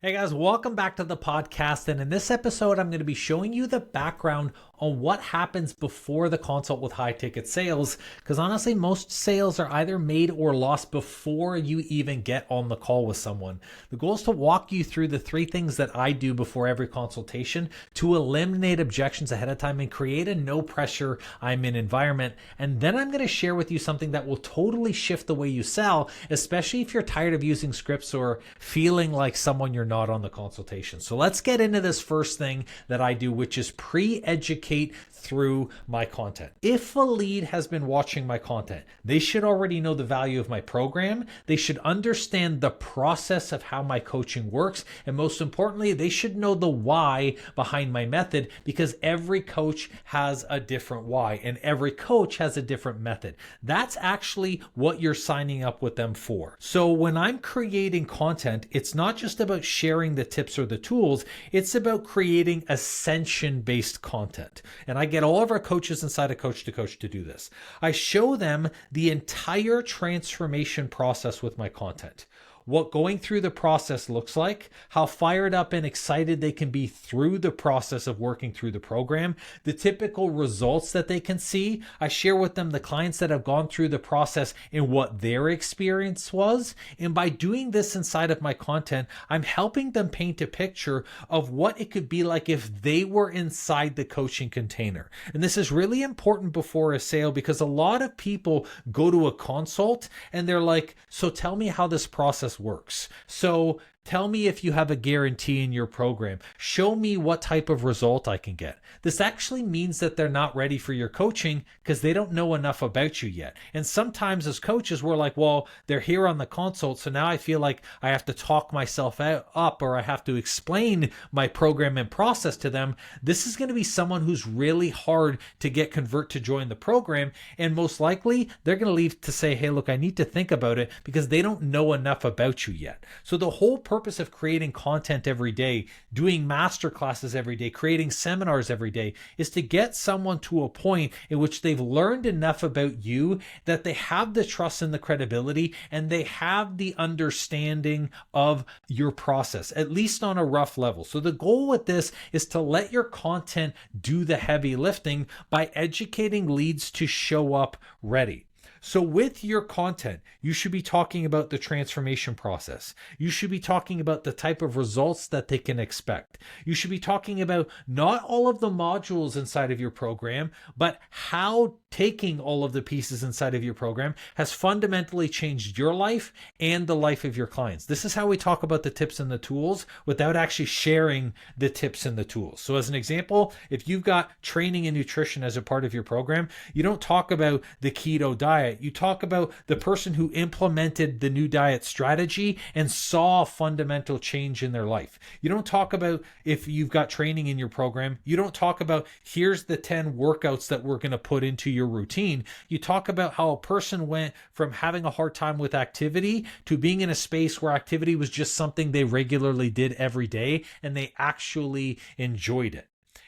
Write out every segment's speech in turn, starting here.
Hey guys, welcome back to the podcast. And in this episode, I'm going to be showing you the background on what happens before the consult with high ticket sales. Because honestly, most sales are either made or lost before you even get on the call with someone. The goal is to walk you through the 3 things that I do before every consultation to eliminate objections ahead of time and create a no pressure I'm in environment. And then I'm going to share with you something that will totally shift the way you sell, especially if you're tired of using scripts or feeling like someone you're not on the consultation. So let's get into this first thing that I do, which is pre-educate through my content. If a lead has been watching my content, they should already know the value of my program. They should understand the process of how my coaching works. And most importantly, they should know the why behind my method, because every coach has a different why and every coach has a different method. That's actually what you're signing up with them for. So when I'm creating content, it's not just about sharing the tips or the tools, it's about creating ascension-based content. And I get all of our coaches inside of Coach to Coach to do this. I show them the entire transformation process with my content. What going through the process looks like, how fired up and excited they can be through the process of working through the program, the typical results that they can see. I share with them the clients that have gone through the process and what their experience was. And by doing this inside of my content, I'm helping them paint a picture of what it could be like if they were inside the coaching container. And this is really important before a sale, because a lot of people go to a consult and they're like, so tell me how this process works. So tell me if you have a guarantee in your program. Show me what type of result I can get. This actually means that they're not ready for your coaching because they don't know enough about you yet. And sometimes as coaches, we're like, well, they're here on the consult, so now I feel like I have to talk myself up, or I have to explain my program and process to them. This is going to be someone who's really hard to get convert to join the program. And most likely they're going to leave to say, hey, look, I need to think about it, because they don't know enough about you yet. So the whole purpose of creating content every day, doing masterclasses every day, creating seminars every day, is to get someone to a point in which they've learned enough about you that they have the trust and the credibility, and they have the understanding of your process, at least on a rough level. So the goal with this is to let your content do the heavy lifting by educating leads to show up ready. So with your content, you should be talking about the transformation process. You should be talking about the type of results that they can expect. You should be talking about not all of the modules inside of your program, but how taking all of the pieces inside of your program has fundamentally changed your life and the life of your clients. This is how we talk about the tips and the tools without actually sharing the tips and the tools. So as an example, if you've got training and nutrition as a part of your program, you don't talk about the keto diet. You talk about the person who implemented the new diet strategy and saw a fundamental change in their life. You don't talk about, if you've got training in your program, you don't talk about, here's the 10 workouts that we're going to put into your routine. You talk about how a person went from having a hard time with activity to being in a space where activity was just something they regularly did every day and they actually enjoyed it.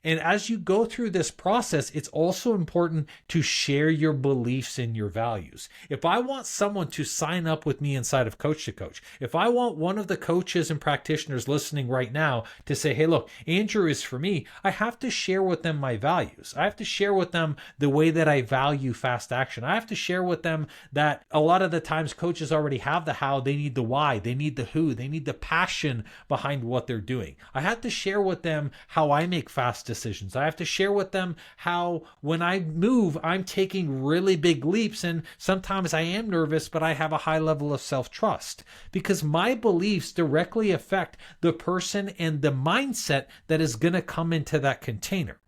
And as you go through this process, it's also important to share your beliefs and your values. If I want someone to sign up with me inside of Coach to Coach, if I want one of the coaches and practitioners listening right now to say, hey, look, Andrew is for me, I have to share with them my values. I have to share with them the way that I value fast action. I have to share with them that a lot of the times coaches already have the how, they need the why, they need the who, they need the passion behind what they're doing. I have to share with them how I make fast decisions. I have to share with them how when I move, I'm taking really big leaps, and sometimes I am nervous, but I have a high level of self-trust, because my beliefs directly affect the person and the mindset that is going to come into that container.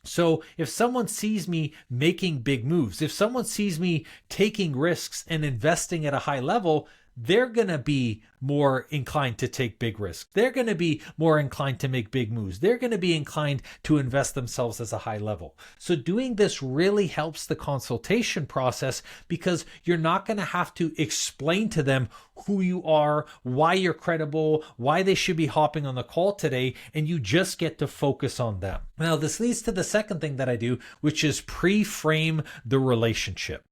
So if someone sees me making big moves, if someone sees me taking risks and investing at a high level, they're going to be more inclined to take big risks. They're going to be more inclined to make big moves. They're going to be inclined to invest themselves as a high level. So doing this really helps the consultation process, because you're not going to have to explain to them who you are, why you're credible, why they should be hopping on the call today, and you just get to focus on them. Now, this leads to the second thing that I do, which is pre-frame the relationship.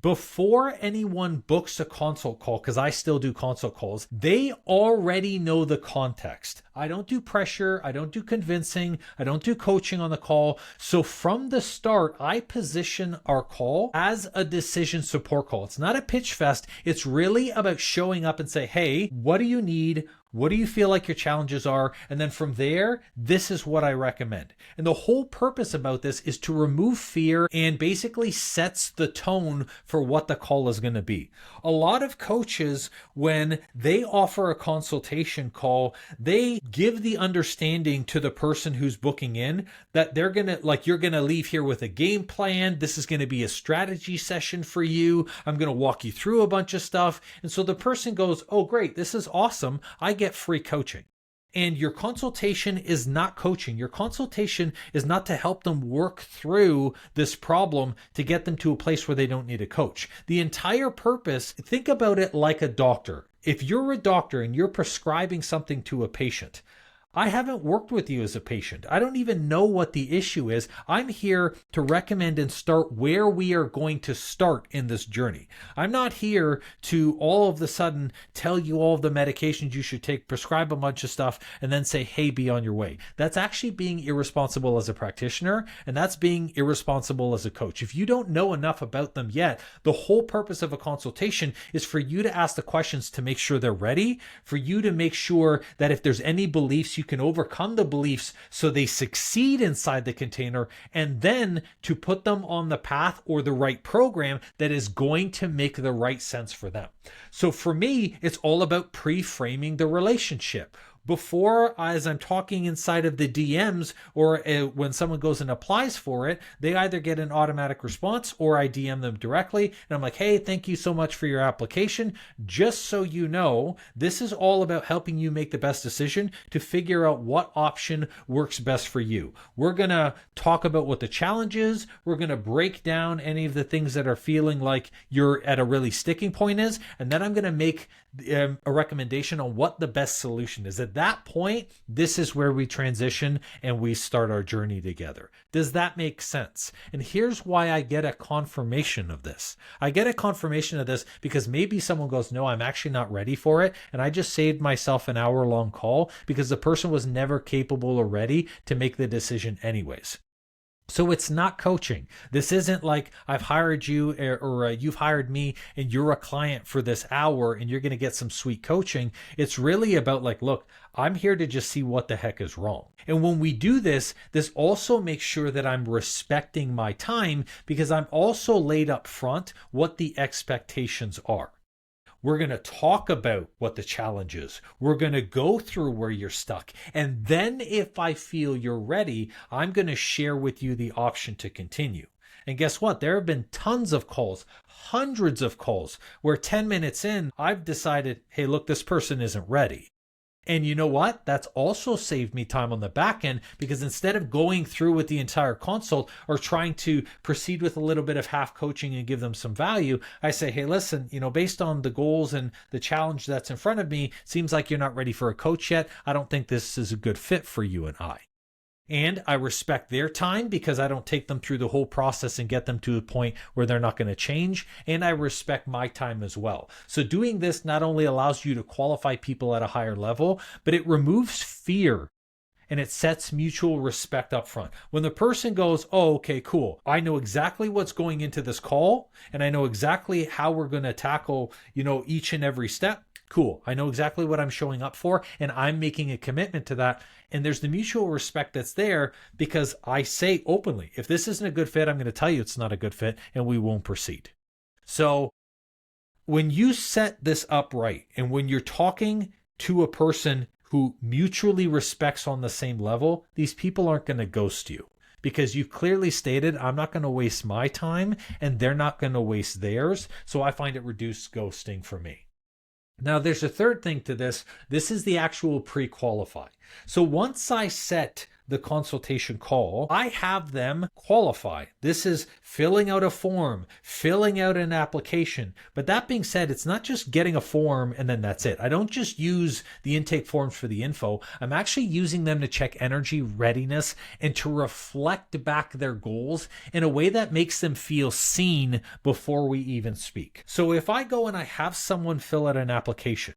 Before anyone books a consult call, because I still do consult calls, they already know the context. I don't do pressure. I don't do convincing. I don't do coaching on the call. So from the start, I position our call as a decision support call. It's not a pitch fest. It's really about showing up and say, hey, what do you need? What do you feel like your challenges are? And then from there, this is what I recommend. And the whole purpose about this is to remove fear and basically sets the tone for what the call is going to be. A lot of coaches, when they offer a consultation call, they give the understanding to the person who's booking in that they're going to, like, you're going to leave here with a game plan. This is going to be a strategy session for you. I'm going to walk you through a bunch of stuff. And so the person goes, oh, great, this is awesome. I get free coaching. And your consultation is not coaching. Your consultation is not to help them work through this problem to get them to a place where they don't need a coach. The entire purpose, think about it like a doctor. If you're a doctor and you're prescribing something to a patient, I haven't worked with you as a patient. I don't even know what the issue is. I'm here to recommend and start where we are going to start in this journey. I'm not here to all of a sudden tell you all of the medications you should take, prescribe a bunch of stuff, and then say, hey, be on your way. That's actually being irresponsible as a practitioner, and that's being irresponsible as a coach. If you don't know enough about them yet, the whole purpose of a consultation is for you to ask the questions to make sure they're ready, for you to make sure that if there's any beliefs, you can overcome the beliefs so they succeed inside the container, and then to put them on the path or the right program that is going to make the right sense for them. So for me, it's all about pre-framing the relationship. Before, as I'm talking inside of the DMs, or when someone goes and applies for it, they either get an automatic response or I DM them directly. And I'm like, hey, thank you so much for your application. Just so you know, this is all about helping you make the best decision to figure out what option works best for you. We're going to talk about what the challenge is. We're going to break down any of the things that are feeling like you're at a really sticking point is. And then I'm going to make a recommendation on what the best solution is. At that point, this is where we transition and we start our journey together. Does that make sense? And here's why I get a confirmation of this. I get a confirmation of this because maybe someone goes, no, I'm actually not ready for it. And I just saved myself an hour-long call because the person was never capable or ready to make the decision anyways. So it's not coaching. This isn't like I've hired you or you've hired me and you're a client for this hour and you're going to get some sweet coaching. It's really about like, look, I'm here to just see what the heck is wrong. And when we do this, this also makes sure that I'm respecting my time because I'm also laid up front what the expectations are. We're going to talk about what the challenge is. We're going to go through where you're stuck. And then if I feel you're ready, I'm going to share with you the option to continue. And guess what? There have been tons of calls, hundreds of calls, where 10 minutes in, I've decided, hey, look, this person isn't ready. And you know what? That's also saved me time on the back end because instead of going through with the entire consult or trying to proceed with a little bit of half coaching and give them some value, I say, hey, listen, based on the goals and the challenge that's in front of me, seems like you're not ready for a coach yet. I don't think this is a good fit for you and I. And I respect their time because I don't take them through the whole process and get them to a point where they're not going to change. And I respect my time as well. So doing this not only allows you to qualify people at a higher level, but it removes fear and it sets mutual respect up front. When the person goes, oh, okay, cool. I know exactly what's going into this call and I know exactly how we're going to tackle, each and every step. Cool. I know exactly what I'm showing up for and I'm making a commitment to that. And there's the mutual respect that's there because I say openly, if this isn't a good fit, I'm going to tell you it's not a good fit and we won't proceed. So when you set this up right and when you're talking to a person who mutually respects on the same level, these people aren't going to ghost you. Because you've clearly stated, I'm not going to waste my time and they're not going to waste theirs. So I find it reduced ghosting for me. Now, there's a third thing to this. This is the actual pre-qualify. So once I set the consultation call, I have them qualify. This is filling out a form, filling out an application. But that being said, it's not just getting a form and then that's it. I don't just use the intake forms for the info. I'm actually using them to check energy, readiness, and to reflect back their goals in a way that makes them feel seen before we even speak. So if I go and I have someone fill out an application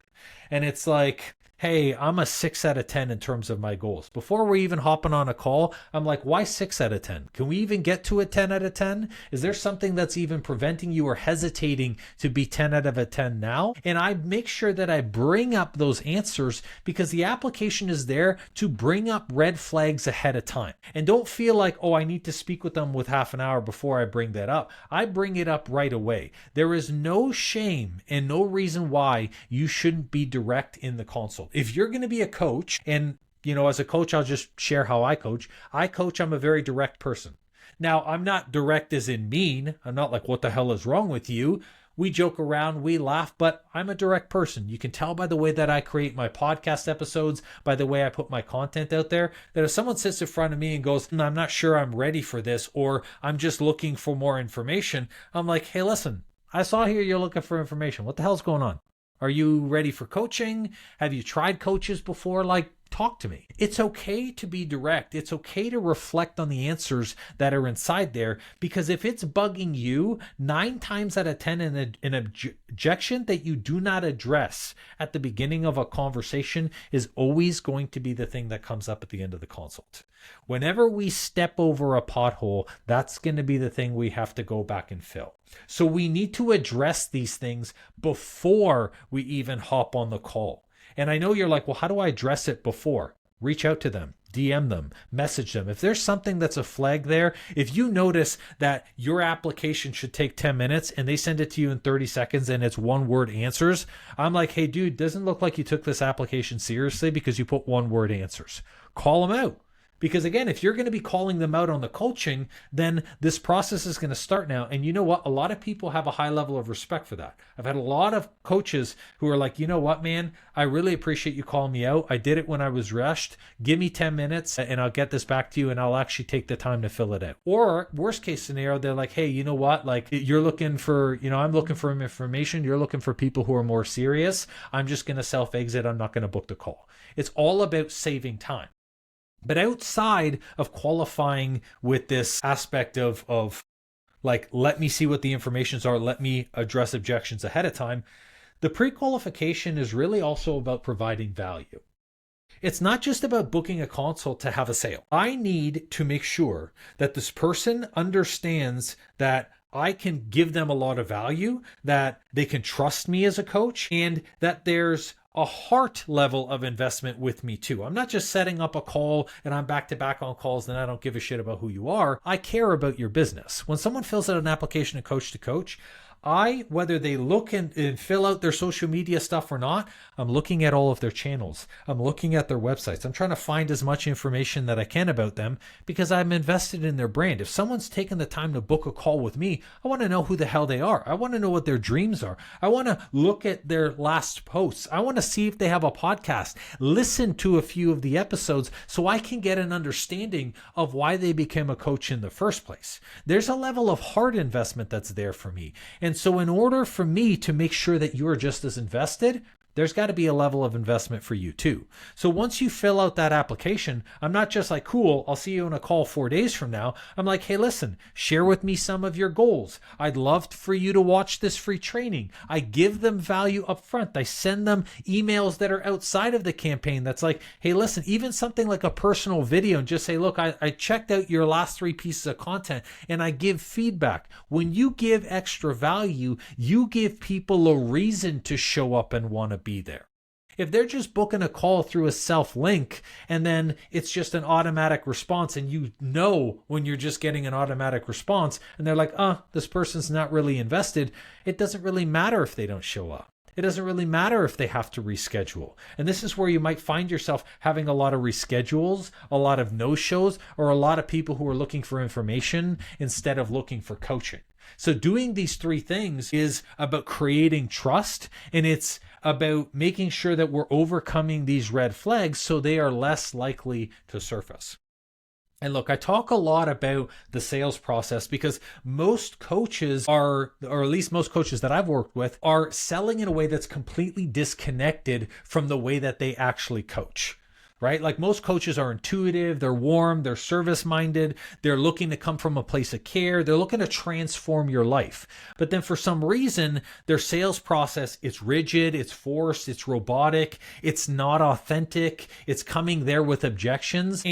and it's like, hey, I'm a 6 out of 10 in terms of my goals. Before we're even hopping on a call, I'm like, why 6 out of 10? Can we even get to a 10 out of 10? Is there something that's even preventing you or hesitating to be 10 out of a 10 now? And I make sure that I bring up those answers because the application is there to bring up red flags ahead of time. And don't feel like, oh, I need to speak with them with half an hour before I bring that up. I bring it up right away. There is no shame and no reason why you shouldn't be direct in the consult. If you're going to be a coach, and as a coach, I'll just share how I coach. I'm a very direct person. Now, I'm not direct as in mean. I'm not like, what the hell is wrong with you? We joke around, we laugh, but I'm a direct person. You can tell by the way that I create my podcast episodes, by the way I put my content out there, that if someone sits in front of me and goes, I'm not sure I'm ready for this, or I'm just looking for more information, I'm like, hey, listen, I saw here you're looking for information. What the hell's going on? Are you ready for coaching? Have you tried coaches before? Talk to me. It's okay to be direct. It's okay to reflect on the answers that are inside there, because if it's bugging you, 9 times out of 10, an objection that you do not address at the beginning of a conversation is always going to be the thing that comes up at the end of the consult. Whenever we step over a pothole, that's going to be the thing we have to go back and fill. So we need to address these things before we even hop on the call. And I know you're like, well, how do I address it before? Reach out to them, DM them, message them. If there's something that's a flag there, if you notice that your application should take 10 minutes and they send it to you in 30 seconds and it's 1-word answers, I'm like, hey, dude, doesn't look like you took this application seriously because you put 1-word answers. Call them out. Because again, if you're going to be calling them out on the coaching, then this process is going to start now. And you know what? A lot of people have a high level of respect for that. I've had a lot of coaches who are like, you know what, man, I really appreciate you calling me out. I did it when I was rushed. Give me 10 minutes and I'll get this back to you and I'll actually take the time to fill it out. Or worst case scenario, they're like, hey, you know what? You're looking for, I'm looking for information. You're looking for people who are more serious. I'm just going to self-exit. I'm not going to book the call. It's all about saving time. But outside of qualifying with this aspect of let me see what the informations are, let me address objections ahead of time, the pre-qualification is really also about providing value. It's not just about booking a consult to have a sale. I need to make sure that this person understands that I can give them a lot of value, that they can trust me as a coach, and that there's a heart level of investment with me too. I'm not just setting up a call and I'm back to back on calls and I don't give a shit about who you are. I care about your business. When someone fills out an application to coach, whether they look and fill out their social media stuff or not, I'm looking at all of their channels. I'm looking at their websites. I'm trying to find as much information that I can about them because I'm invested in their brand. If someone's taken the time to book a call with me, I want to know who the hell they are. I want to know what their dreams are. I want to look at their last posts. I want to see if they have a podcast, listen to a few of the episodes so I can get an understanding of why they became a coach in the first place. There's a level of heart investment that's there for me. And so in order for me to make sure that you're just as invested, there's got to be a level of investment for you too. So once you fill out that application, I'm not just like, cool, I'll see you on a call 4 days from now. I'm like, hey, listen, share with me some of your goals. I'd love for you to watch this free training. I give them value up front. I send them emails that are outside of the campaign. That's like, hey, listen, even something like a personal video and just say, look, I checked out your last 3 pieces of content and I give feedback. When you give extra value, you give people a reason to show up and want to be there. If they're just booking a call through a self-link and then it's just an automatic response and you know when you're just getting an automatic response and they're like, this person's not really invested, it doesn't really matter if they don't show up. It doesn't really matter if they have to reschedule. And this is where you might find yourself having a lot of reschedules, a lot of no-shows, or a lot of people who are looking for information instead of looking for coaching. So doing these 3 things is about creating trust, and it's about making sure that we're overcoming these red flags so they are less likely to surface. And look, I talk a lot about the sales process because most coaches are, or at least most coaches that I've worked with, are selling in a way that's completely disconnected from the way that they actually coach. Right? Like most coaches are intuitive, they're warm, they're service minded, they're looking to come from a place of care, they're looking to transform your life. But then for some reason, their sales process, it's rigid, it's forced, it's robotic, it's not authentic, it's coming there with objections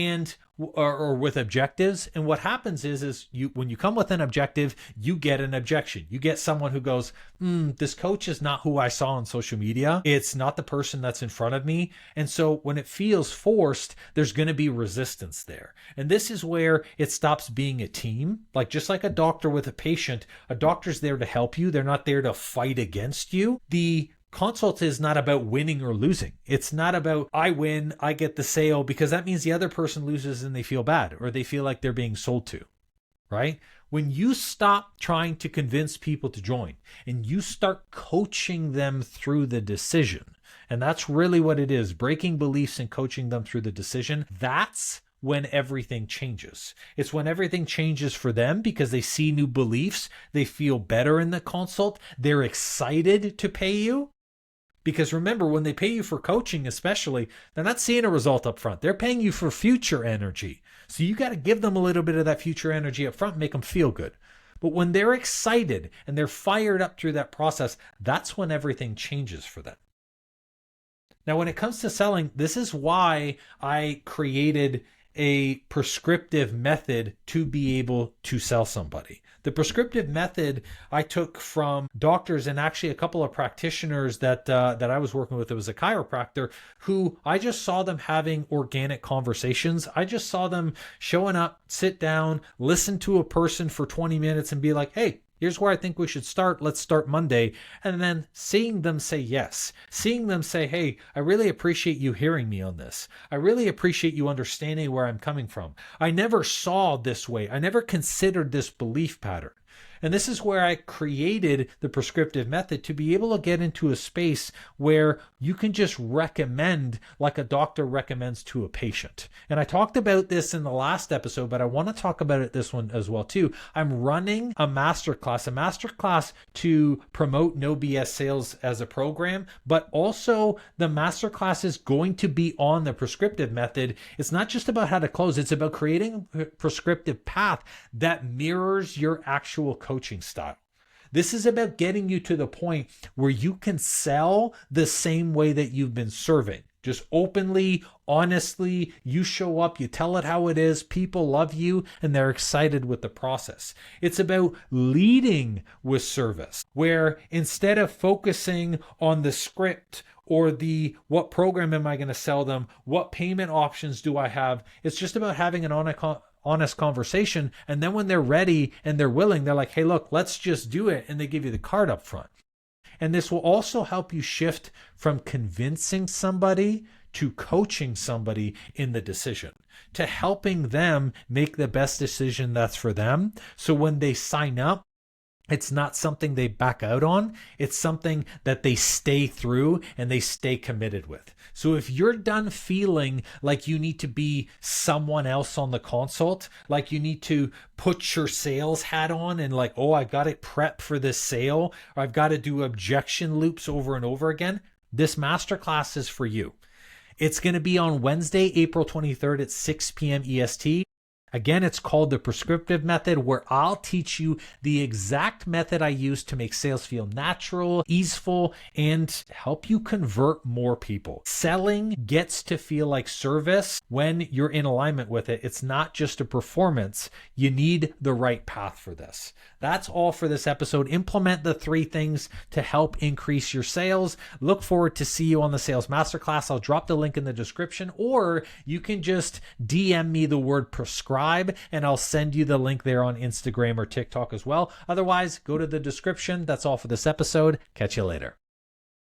or with objectives. And what happens is you, when you come with an objective, you get an objection. You get someone who goes, this coach is not who I saw on social media. It's not the person that's in front of me. And so when it feels forced, there's going to be resistance there. And this is where it stops being a team. Like just like a doctor with a patient, a doctor's there to help you. They're not there to fight against you. The consult is not about winning or losing. It's not about I win, I get the sale, because that means the other person loses and they feel bad or they feel like they're being sold to, right? When you stop trying to convince people to join and you start coaching them through the decision, and that's really what it is, breaking beliefs and coaching them through the decision, that's when everything changes. It's when everything changes for them because they see new beliefs, they feel better in the consult, they're excited to pay you. Because remember, when they pay you for coaching, especially, they're not seeing a result up front. They're paying you for future energy. So you got to give them a little bit of that future energy up front, make them feel good. But when they're excited and they're fired up through that process, that's when everything changes for them. Now, when it comes to selling, this is why I created a prescriptive method to be able to sell somebody. The prescriptive method I took from doctors and actually a couple of practitioners that I was working with. It was a chiropractor who I just saw them having organic conversations. I just saw them showing up, sit down, listen to a person for 20 minutes and be like, hey, here's where I think we should start. Let's start Monday. And then seeing them say yes, seeing them say, hey, I really appreciate you hearing me on this. I really appreciate you understanding where I'm coming from. I never saw this way. I never considered this belief pattern. And this is where I created the prescriptive method to be able to get into a space where you can just recommend like a doctor recommends to a patient. And I talked about this in the last episode, but I want to talk about it this one as well too. I'm running a masterclass to promote No BS Sales as a program, but also the masterclass is going to be on the prescriptive method. It's not just about how to close. It's about creating a prescriptive path that mirrors your actual coaching style. This is about getting you to the point where you can sell the same way that you've been serving. Just openly, honestly, you show up, you tell it how it is, people love you, and they're excited with the process. It's about leading with service, where instead of focusing on the script or the what program am I going to sell them, what payment options do I have, it's just about having an honest conversation. And then when they're ready and they're willing, they're like, hey, look, let's just do it. And they give you the card up front. And this will also help you shift from convincing somebody to coaching somebody in the decision, to helping them make the best decision that's for them. So when they sign up, it's not something they back out on. It's something that they stay through and they stay committed with. So if you're done feeling like you need to be someone else on the consult, like you need to put your sales hat on and like, oh, I've got to prep for this sale, or I've got to do objection loops over and over again, this masterclass is for you. It's going to be on Wednesday, April 23rd at 6 p.m. EST. Again, it's called the Prescriptive Method, where I'll teach you the exact method I use to make sales feel natural, easeful, and help you convert more people. Selling gets to feel like service when you're in alignment with it. It's not just a performance. You need the right path for this. That's all for this episode. Implement the 3 things to help increase your sales. Look forward to see you on the Sales Masterclass. I'll drop the link in the description, or you can just DM me the word prescribe and I'll send you the link there on Instagram or TikTok as well. Otherwise, go to the description. That's all for this episode. Catch you later.